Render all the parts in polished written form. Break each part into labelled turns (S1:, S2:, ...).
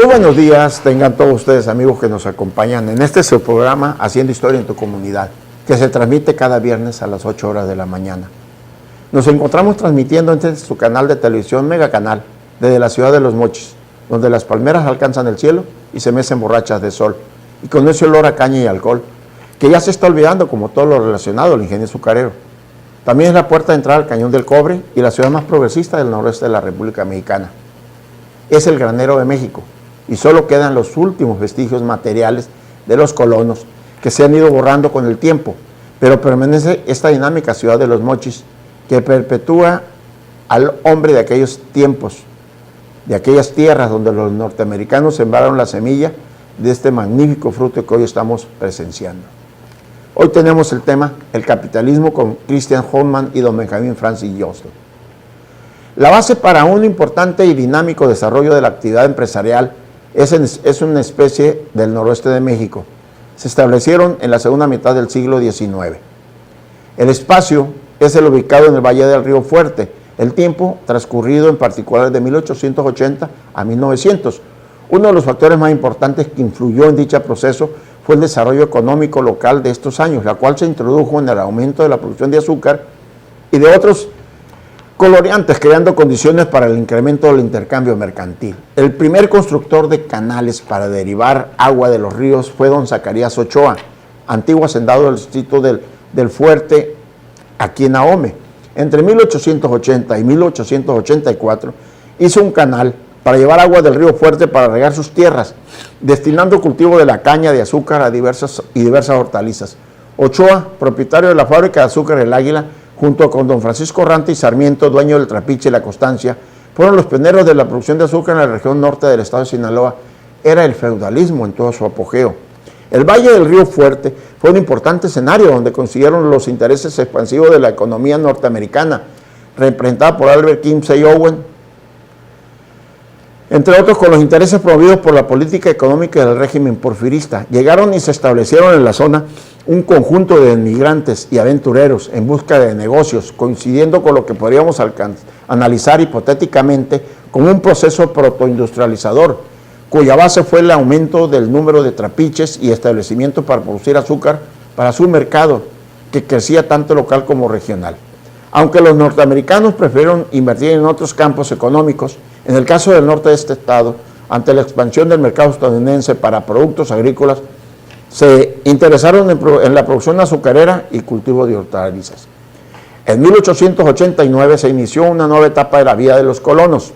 S1: buenos días, tengan todos ustedes amigos que nos acompañan en este su programa Haciendo Historia en tu Comunidad, que se transmite cada viernes a las 8 horas de la mañana. Nos encontramos transmitiendo en su canal de televisión Mega Canal, desde la ciudad de Los Mochis, donde las palmeras alcanzan el cielo y se mecen borrachas de sol, y con ese olor a caña y alcohol, que ya se está olvidando como todo lo relacionado al ingenio azucarero. También es la puerta de entrada al Cañón del Cobre y la ciudad más progresista del noroeste de la República Mexicana. Es el granero de México y solo quedan los últimos vestigios materiales de los colonos que se han ido borrando con el tiempo, pero permanece esta dinámica ciudad de Los Mochis que perpetúa al hombre de aquellos tiempos, de aquellas tierras donde los norteamericanos sembraron la semilla de este magnífico fruto que hoy estamos presenciando. Hoy tenemos el tema El capitalismo con Christian Holman y don Benjamin Francis Johnston. La base para un importante y dinámico desarrollo de la actividad empresarial es una especie del noroeste de México. Se establecieron en la segunda mitad del siglo XIX. El espacio es el ubicado en el Valle del Río Fuerte, el tiempo transcurrido en particular de 1880 a 1900. Uno de los factores más importantes que influyó en dicho proceso fue el desarrollo económico local de estos años, la cual se introdujo en el aumento de la producción de azúcar y de otros coloreantes, creando condiciones para el incremento del intercambio mercantil. El primer constructor de canales para derivar agua de los ríos fue don Zacarías Ochoa, antiguo hacendado del distrito del Fuerte, aquí en Ahome. Entre 1880 y 1884 hizo un canal para llevar agua del río Fuerte para regar sus tierras, destinando el cultivo de la caña de azúcar a diversas hortalizas. Ochoa, propietario de la fábrica de azúcar El Águila, junto con don Francisco Rante y Sarmiento, dueño del Trapiche y La Constancia, fueron los pioneros de la producción de azúcar en la región norte del estado de Sinaloa. Era el feudalismo en todo su apogeo. El Valle del Río Fuerte fue un importante escenario donde consiguieron los intereses expansivos de la economía norteamericana, representada por Albert Kinsey Owen, entre otros con los intereses promovidos por la política económica del régimen porfirista. Llegaron y se establecieron en la zona un conjunto de inmigrantes y aventureros en busca de negocios, coincidiendo con lo que podríamos analizar hipotéticamente como un proceso protoindustrializador, cuya base fue el aumento del número de trapiches y establecimientos para producir azúcar para su mercado, que crecía tanto local como regional. Aunque los norteamericanos prefirieron invertir en otros campos económicos, en el caso del norte de este estado, ante la expansión del mercado estadounidense para productos agrícolas, se interesaron en la producción azucarera y cultivo de hortalizas. En 1889 se inició una nueva etapa de la vida de los colonos,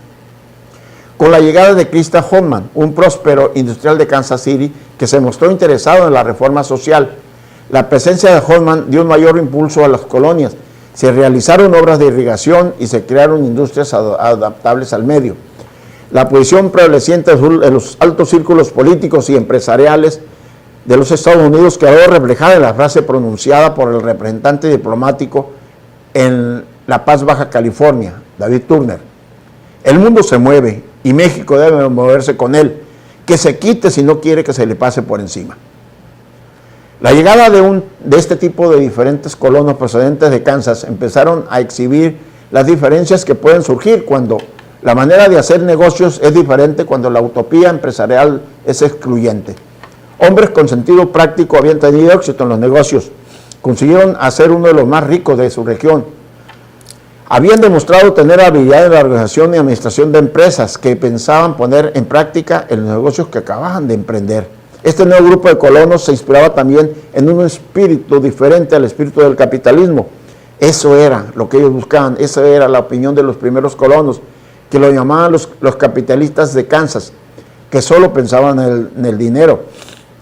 S1: con la llegada de Christian Holman, un próspero industrial de Kansas City que se mostró interesado en la reforma social. La presencia de Holman dio un mayor impulso a las colonias. Se realizaron obras de irrigación y se crearon industrias adaptables al medio. La posición prevaleciente en los altos círculos políticos y empresariales de los Estados Unidos quedó reflejada en la frase pronunciada por el representante diplomático en La Paz, Baja California, David Turner: el mundo se mueve y México debe moverse con él, que se quite si no quiere que se le pase por encima. La llegada de este tipo de diferentes colonos procedentes de Kansas empezaron a exhibir las diferencias que pueden surgir cuando la manera de hacer negocios es diferente, cuando la utopía empresarial es excluyente. Hombres con sentido práctico habían tenido éxito en los negocios, consiguieron hacer uno de los más ricos de su región. Habían demostrado tener habilidad en la organización y administración de empresas que pensaban poner en práctica en los negocios que acababan de emprender. Este nuevo grupo de colonos se inspiraba también en un espíritu diferente al espíritu del capitalismo. Eso era lo que ellos buscaban, esa era la opinión de los primeros colonos, que lo llamaban los capitalistas de Kansas, que solo pensaban en el dinero.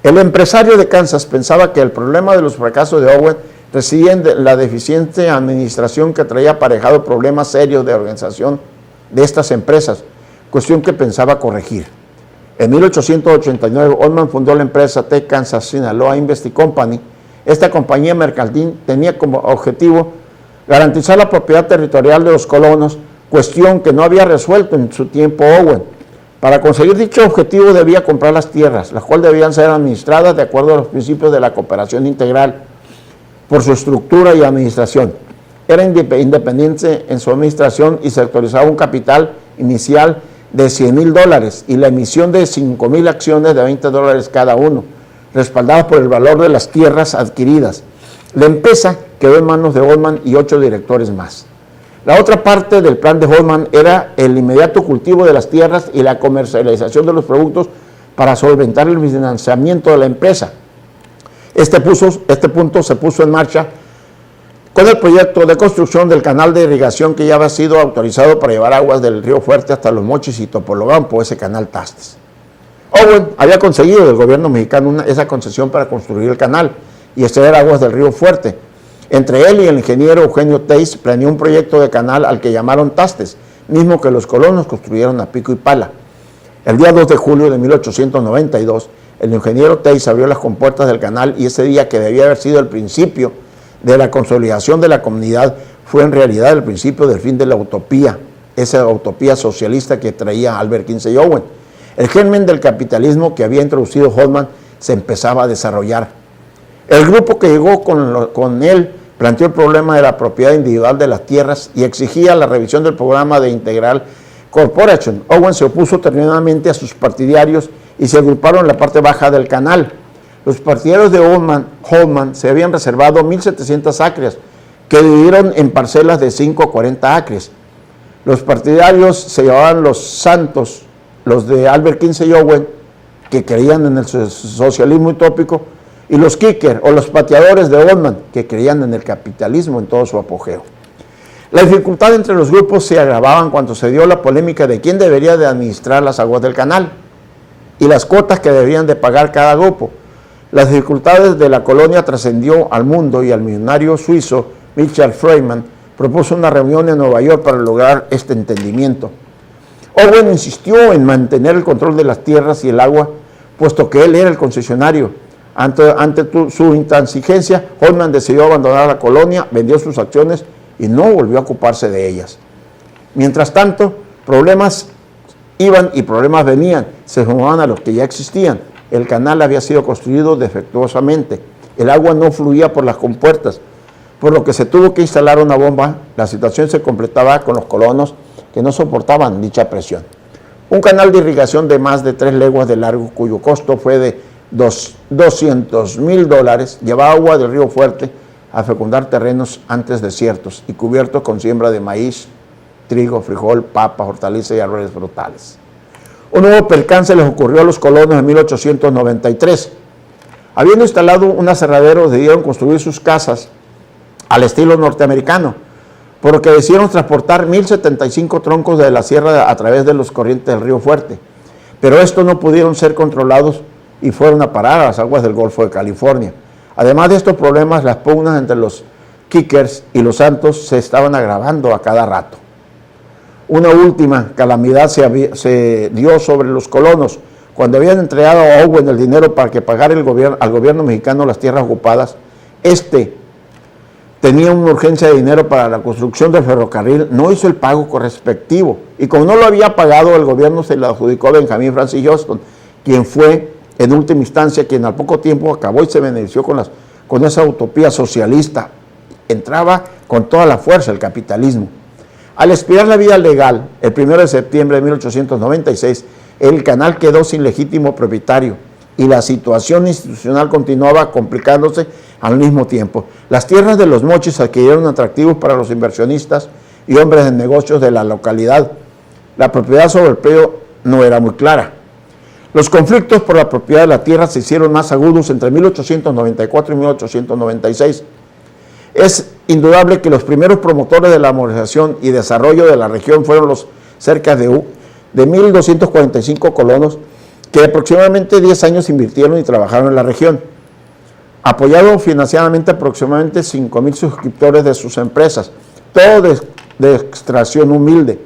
S1: El empresario de Kansas pensaba que el problema de los fracasos de Owen residía en la deficiente administración que traía aparejado problemas serios de organización de estas empresas, cuestión que pensaba corregir. En 1889, Holman fundó la empresa T. Kansas Sinaloa Invest Company. Esta compañía mercantil tenía como objetivo garantizar la propiedad territorial de los colonos, cuestión que no había resuelto en su tiempo Owen. Para conseguir dicho objetivo debía comprar las tierras, las cuales debían ser administradas de acuerdo a los principios de la cooperación integral por su estructura y administración. Era independiente en su administración y se autorizaba un capital inicial de $100,000 y la emisión de 5,000 acciones de $20 cada uno, respaldadas por el valor de las tierras adquiridas. La empresa quedó en manos de Goldman y 8 directores más. La otra parte del plan de Goldman era el inmediato cultivo de las tierras y la comercialización de los productos para solventar el financiamiento de la empresa. Este punto se puso en marcha con el proyecto de construcción del canal de irrigación que ya había sido autorizado para llevar aguas del río Fuerte hasta Los Mochis y Topolobampo, ese canal Tastes. Owen había conseguido del gobierno mexicano esa concesión para construir el canal y extraer aguas del río Fuerte. Entre él y el ingeniero Eugenio Teis planeó un proyecto de canal al que llamaron Tastes, mismo que los colonos construyeron a pico y pala. El día 2 de julio de 1892, el ingeniero Teis abrió las compuertas del canal y ese día, que debía haber sido el principio de la consolidación de la comunidad, fue en realidad el principio del fin de la utopía, esa utopía socialista que traía Albert Kinsey Owen. El germen del capitalismo que había introducido Goldman se empezaba a desarrollar. El grupo que llegó con él planteó el problema de la propiedad individual de las tierras y exigía la revisión del programa de Integral Corporation. Owen se opuso terminantemente a sus partidarios y se agruparon en la parte baja del canal. Los partidarios de Goldman se habían reservado 1,700 acres, que dividieron en parcelas de 5 a 40 acres. Los partidarios se llamaban los santos, los de Albert Kinsey Owen, que creían en el socialismo utópico, y los kicker, o los pateadores de Goldman, que creían en el capitalismo en todo su apogeo. La dificultad entre los grupos se agravaban cuando se dio la polémica de quién debería de administrar las aguas del canal y las cuotas que deberían de pagar cada grupo. Las dificultades de la colonia trascendió al mundo y el millonario suizo Michael Freeman propuso una reunión en Nueva York para lograr este entendimiento. Owen insistió en mantener el control de las tierras y el agua, puesto que él era el concesionario. Ante su intransigencia, Goldman decidió abandonar la colonia, vendió sus acciones y no volvió a ocuparse de ellas. Mientras tanto, problemas iban y problemas venían, se sumaban a los que ya existían. El canal había sido construido defectuosamente, el agua no fluía por las compuertas, por lo que se tuvo que instalar una bomba. La situación se completaba con los colonos que no soportaban dicha presión. Un canal de irrigación de más de 3 leguas de largo, cuyo costo fue de $200,000, llevaba agua del río Fuerte a fecundar terrenos antes desiertos y cubiertos con siembra de maíz, trigo, frijol, papa, hortalizas y árboles frutales. Un nuevo percance les ocurrió a los colonos en 1893. Habiendo instalado un aserradero, decidieron construir sus casas al estilo norteamericano, por lo que decidieron transportar 1,075 troncos de la sierra a través de los corrientes del río Fuerte. Pero estos no pudieron ser controlados y fueron a parar a las aguas del Golfo de California. Además de estos problemas, las pugnas entre los kickers y los santos se estaban agravando a cada rato. Una última calamidad se dio sobre los colonos. Cuando habían entregado a Owen el dinero para que pagara al gobierno mexicano las tierras ocupadas, tenía una urgencia de dinero para la construcción del ferrocarril, no hizo el pago correspectivo. Y como no lo había pagado, el gobierno se lo adjudicó a Benjamin Francis Johnston, quien fue, en última instancia, quien al poco tiempo acabó y se benefició con esa utopía socialista. Entraba con toda la fuerza el capitalismo. Al expirar la vida legal, el 1 de septiembre de 1896, el canal quedó sin legítimo propietario y la situación institucional continuaba complicándose al mismo tiempo. Las tierras de Los Mochis adquirieron atractivos para los inversionistas y hombres de negocios de la localidad. La propiedad sobre el predio no era muy clara. Los conflictos por la propiedad de la tierra se hicieron más agudos entre 1894 y 1896. Es indudable que los primeros promotores de la modernización y desarrollo de la región fueron los cerca de 1,245 colonos que aproximadamente 10 años invirtieron y trabajaron en la región, apoyado financieramente aproximadamente 5,000 suscriptores de sus empresas, todo de extracción humilde.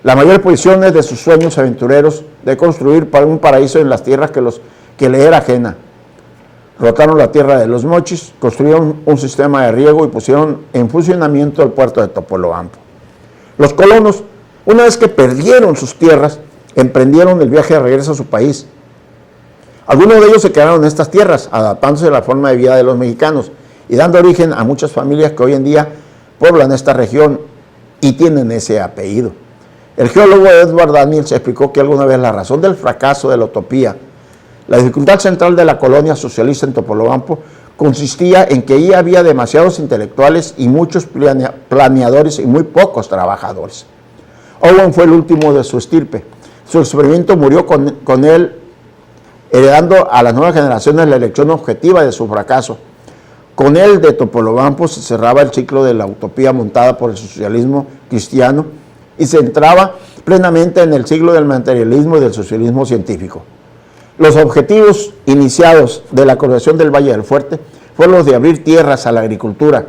S1: La mayor posición es de sus sueños aventureros de construir un paraíso en las tierras que le era ajena. Rotaron la tierra de Los Mochis, construyeron un sistema de riego y pusieron en funcionamiento el puerto de Topolobampo. Los colonos, una vez que perdieron sus tierras, emprendieron el viaje de regreso a su país. Algunos de ellos se quedaron en estas tierras, adaptándose a la forma de vida de los mexicanos y dando origen a muchas familias que hoy en día poblan esta región y tienen ese apellido. El geólogo Edward Daniels explicó que alguna vez la razón del fracaso de la utopía, la dificultad central de la colonia socialista en Topolobampo, consistía en que ahí había demasiados intelectuales y muchos planeadores y muy pocos trabajadores. Owen fue el último de su estirpe. Su experimento murió con él, heredando a las nuevas generaciones la elección objetiva de su fracaso. Con él de Topolobampo se cerraba el ciclo de la utopía montada por el socialismo cristiano y se entraba plenamente en el siglo del materialismo y del socialismo científico. Los objetivos iniciados de la colonización del Valle del Fuerte fueron los de abrir tierras a la agricultura,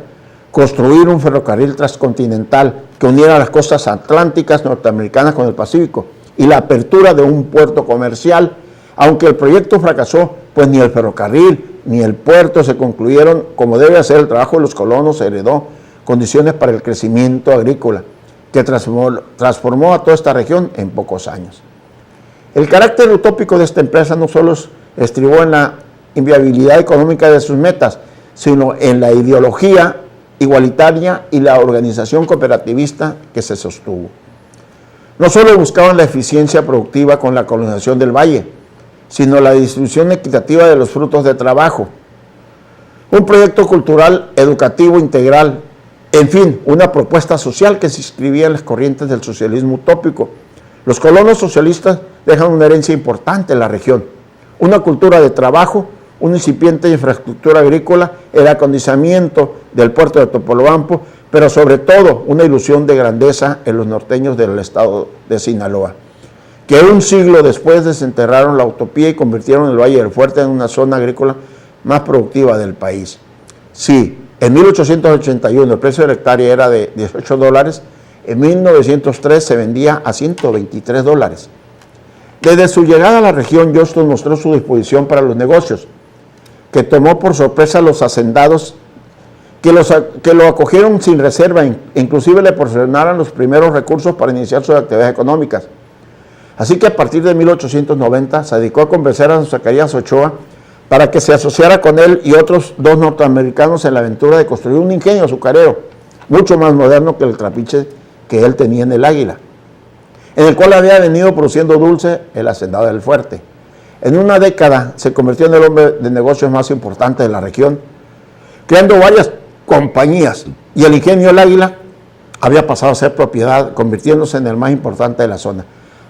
S1: construir un ferrocarril transcontinental que uniera las costas atlánticas norteamericanas con el Pacífico y la apertura de un puerto comercial, aunque el proyecto fracasó, pues ni el ferrocarril ni el puerto se concluyeron como debe hacer el trabajo de los colonos, heredó condiciones para el crecimiento agrícola que transformó a toda esta región en pocos años. El carácter utópico de esta empresa no solo estribó en la inviabilidad económica de sus metas, sino en la ideología igualitaria y la organización cooperativista que se sostuvo. No solo buscaban la eficiencia productiva con la colonización del valle, sino la distribución equitativa de los frutos de trabajo, un proyecto cultural, educativo, integral, en fin, una propuesta social que se inscribía en las corrientes del socialismo utópico. Los colonos socialistas dejan una herencia importante en la región, una cultura de trabajo, una incipiente infraestructura agrícola, el acondicionamiento del puerto de Topolobampo, pero sobre todo una ilusión de grandeza en los norteños del estado de Sinaloa, que un siglo después desenterraron la utopía y convirtieron el Valle del Fuerte en una zona agrícola más productiva del país. Sí, en 1881 el precio de la hectárea era de $18, en 1903 se vendía a $123. Desde su llegada a la región, Johnston mostró su disposición para los negocios, que tomó por sorpresa a los hacendados que lo acogieron sin reserva, inclusive le proporcionaron los primeros recursos para iniciar sus actividades económicas. Así que a partir de 1890 se dedicó a convencer a Zacarías Ochoa para que se asociara con él y otros dos norteamericanos en la aventura de construir un ingenio azucarero, mucho más moderno que el trapiche que él tenía en el Águila, en el cual había venido produciendo dulce el hacendado del Fuerte. En una década se convirtió en el hombre de negocios más importante de la región, creando varias compañías, y el ingenio El Águila había pasado a ser propiedad, convirtiéndose en el más importante de la zona.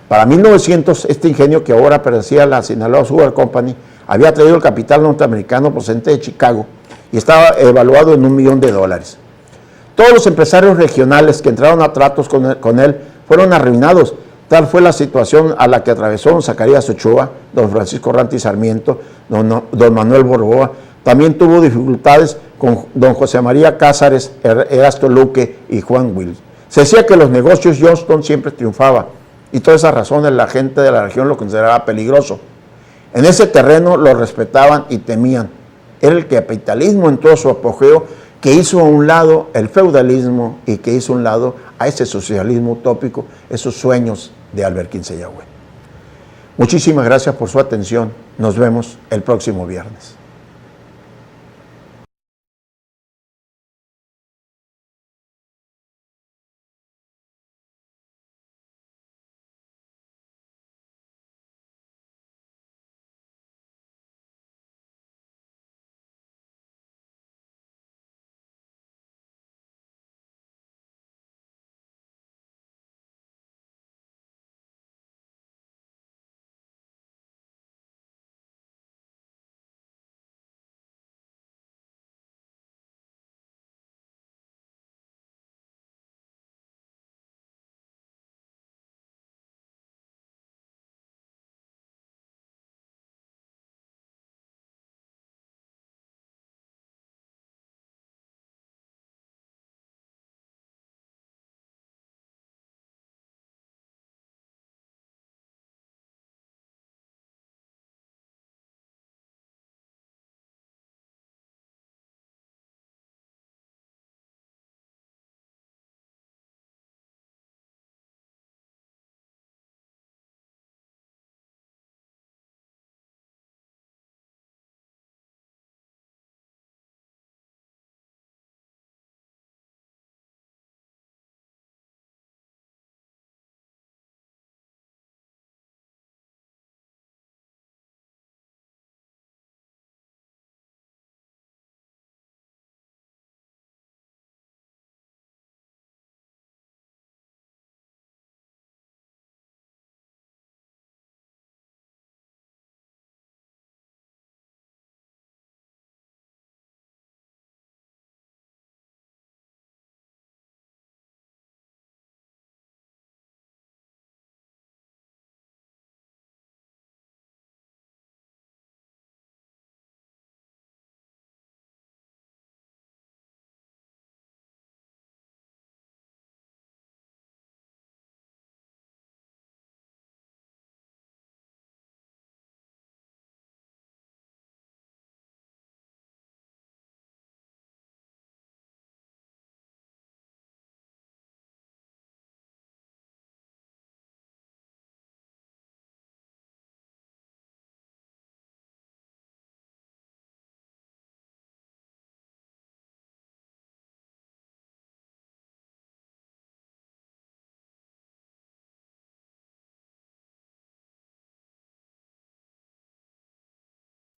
S1: Para 1900, este ingenio, que ahora pertenecía a la Sinaloa Sugar Company, había traído el capital norteamericano procedente de Chicago y estaba evaluado en $1 millón. Todos los empresarios regionales que entraron a tratos con él fueron arruinados. Tal fue la situación a la que atravesó don Zacarías Ochoa, don Francisco Ranti Sarmiento, don Manuel Borboa. También tuvo dificultades con don José María Cázares, Erasto Luque y Juan Will. Se decía que los negocios Johnston siempre triunfaba, y todas esas razones la gente de la región lo consideraba peligroso. En ese terreno lo respetaban y temían. Era el capitalismo en todo su apogeo que hizo a un lado el feudalismo y que hizo a un lado a ese socialismo utópico, esos sueños de Albert Quince Yagüe. Muchísimas gracias por su atención. Nos vemos el próximo viernes.